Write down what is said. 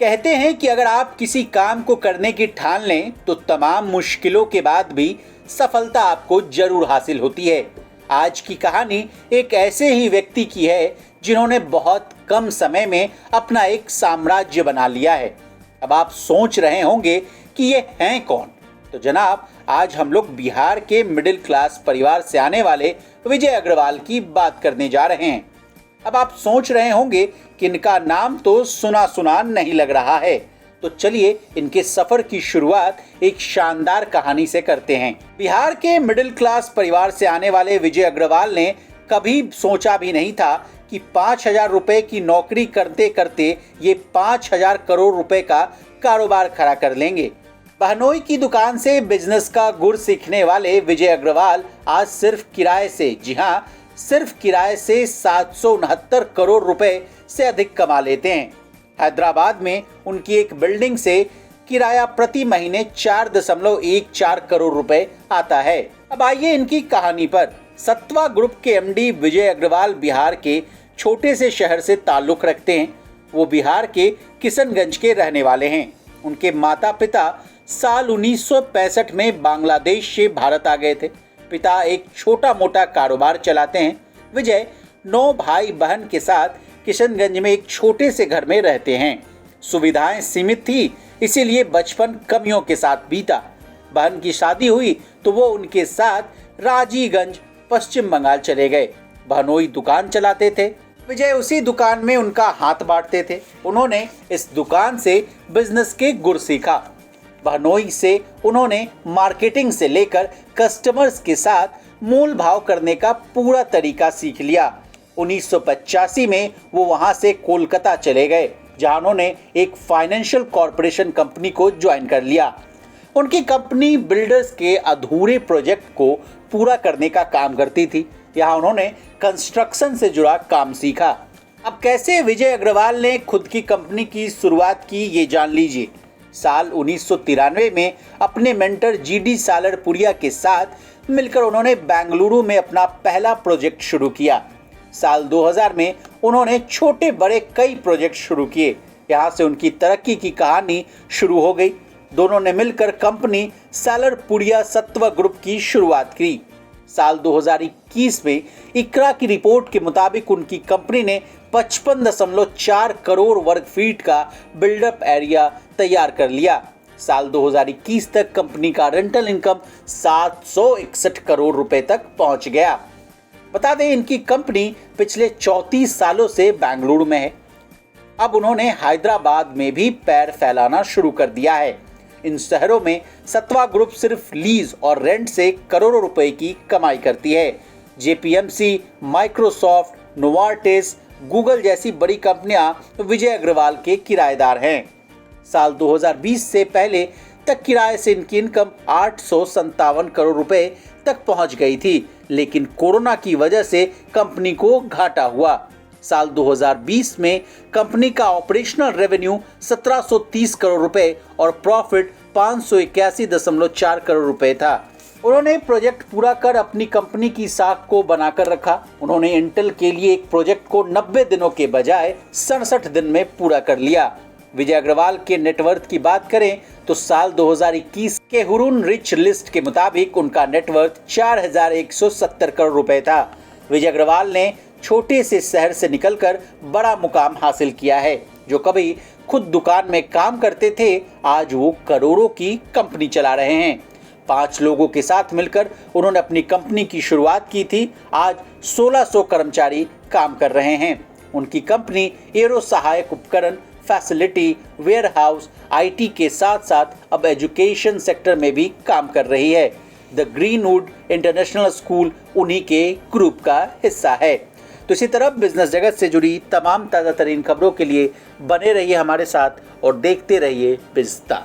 कहते हैं कि अगर आप किसी काम को करने की ठान लें तो तमाम मुश्किलों के बाद भी सफलता आपको जरूर हासिल होती है। आज की कहानी एक ऐसे ही व्यक्ति की है जिन्होंने बहुत कम समय में अपना एक साम्राज्य बना लिया है। अब आप सोच रहे होंगे कि ये हैं कौन? तो जनाब, आज हम लोग बिहार के मिडिल क्लास परिवार से आने वाले विजय अग्रवाल की बात करने जा रहे हैं। अब आप सोच रहे होंगे कि इनका नाम तो सुना सुना नहीं लग रहा है, तो चलिए इनके सफर की शुरुआत एक शानदार कहानी से करते हैं। बिहार के मिडिल क्लास परिवार से आने वाले विजय अग्रवाल ने कभी सोचा भी नहीं था कि 5,000 रुपए की नौकरी करते करते ये 5,000 करोड़ रुपए का कारोबार खड़ा कर लेंगे। बहनोई की दुकान से बिजनेस का गुर सीखने वाले विजय अग्रवाल आज सिर्फ किराए से, जी हाँ, सिर्फ किराए से 769 करोड़ रुपए से अधिक कमा लेते हैं। हैदराबाद में उनकी एक बिल्डिंग से किराया प्रति महीने 4.14 करोड़ रुपए आता है। अब आइए इनकी कहानी पर। सत्वा ग्रुप के एमडी विजय अग्रवाल बिहार के छोटे से शहर से ताल्लुक रखते हैं। वो बिहार के किशनगंज के रहने वाले हैं। उनके माता पिता साल 1965 में बांग्लादेश से भारत आ गए थे। पिता एक छोटा मोटा कारोबार चलाते हैं। विजय 9 भाई बहन के साथ किशनगंज में एक छोटे से घर में रहते हैं। सुविधाएं सीमित थी, इसीलिए बचपन कमियों के साथ बीता। बहन की शादी हुई तो वो उनके साथ राजीगंज पश्चिम बंगाल चले गए। बहनोई दुकान चलाते थे। विजय उसी दुकान में उनका हाथ बांटते थे। उन्होंने इस दुकान से बिजनेस के गुर सीखा। बहनोई से उन्होंने मार्केटिंग से लेकर कस्टमर्स के साथ मोल भाव करने का पूरा तरीका सीख लिया। 1985 में वो वहां से कोलकाता चले गए, जहां उन्होंने एक फाइनेंशियल कॉरपोरेशन कंपनी को ज्वाइन कर लिया। उनकी कंपनी बिल्डर्स के अधूरे प्रोजेक्ट को पूरा करने का काम करती थी। यहाँ उन्होंने कंस्ट्रक्शन से जुड़ा काम सीखा। अब कैसे विजय अग्रवाल ने खुद की कंपनी की शुरुआत की, ये जान लीजिए। साल 1993 में अपने मेंटर जीडी सालरपुरिया के साथ मिलकर उन्होंने बेंगलुरु में अपना पहला प्रोजेक्ट शुरू किया। साल 2000 में उन्होंने छोटे बड़े कई प्रोजेक्ट शुरू किए। यहाँ से उनकी तरक्की की कहानी शुरू हो गई। दोनों ने मिलकर कंपनी सालरपुरिया सत्वा ग्रुप की शुरुआत की। साल 2021 में इकरा की रिपोर्ट के मुताबिक उनकी कंपनी ने 55.4 करोड़ वर्ग फीट का बिल्डअप एरिया तैयार कर लिया। साल 2021 तक कंपनी का रेंटल इनकम 761 करोड़ रुपए तक पहुंच गया। बता दें, इनकी कंपनी पिछले 34 सालों से बेंगलुरु में है। अब उन्होंने हैदराबाद में भी पैर फैलाना शुरू कर दिया है। इन शहरों में सत्वा ग्रुप सिर्फ लीज और रेंट से करोड़ों रुपए की कमाई करती है। जेपीएमसी, माइक्रोसॉफ्ट, नोवार्टिस, गूगल जैसी बड़ी कंपनियां विजय अग्रवाल के किराएदार हैं। साल 2020 से पहले तक किराए से इनकी इनकम 857 करोड़ रुपए तक पहुंच गई थी, लेकिन कोरोना की वजह से कंपनी को घाटा हुआ। साल 2020 में कंपनी का ऑपरेशनल रेवेन्यू 1730 करोड़ रुपए और प्रॉफिट 581.4 करोड़ रुपए था। उन्होंने प्रोजेक्ट पूरा कर अपनी कंपनी की साख को बनाकर रखा। उन्होंने इंटेल के लिए एक प्रोजेक्ट को 90 दिनों के बजाय 67 दिन में पूरा कर लिया। विजय अग्रवाल के नेटवर्थ की बात करें तो साल 2021 के हुरून रिच लिस्ट के मुताबिक उनका नेटवर्थ 4170 करोड़ रुपए था। विजय अग्रवाल ने छोटे से शहर से निकलकर बड़ा मुकाम हासिल किया है। जो कभी खुद दुकान में काम करते थे, आज वो करोड़ों की कंपनी चला रहे हैं। 5 लोगों के साथ मिलकर उन्होंने अपनी कंपनी की शुरुआत की थी। आज 1600 कर्मचारी काम कर रहे हैं। उनकी कंपनी एरो सहायक उपकरण, फैसिलिटी, वेयरहाउस, आईटी के साथ साथ अब एजुकेशन सेक्टर में भी काम कर रही है। द ग्रीनवुड इंटरनेशनल स्कूल उन्हीं के ग्रुप का हिस्सा है। तो इसी तरह बिजनेस जगत से जुड़ी तमाम ताज़ा तरीन खबरों के लिए बने रहिए हमारे साथ और देखते रहिए बिजता।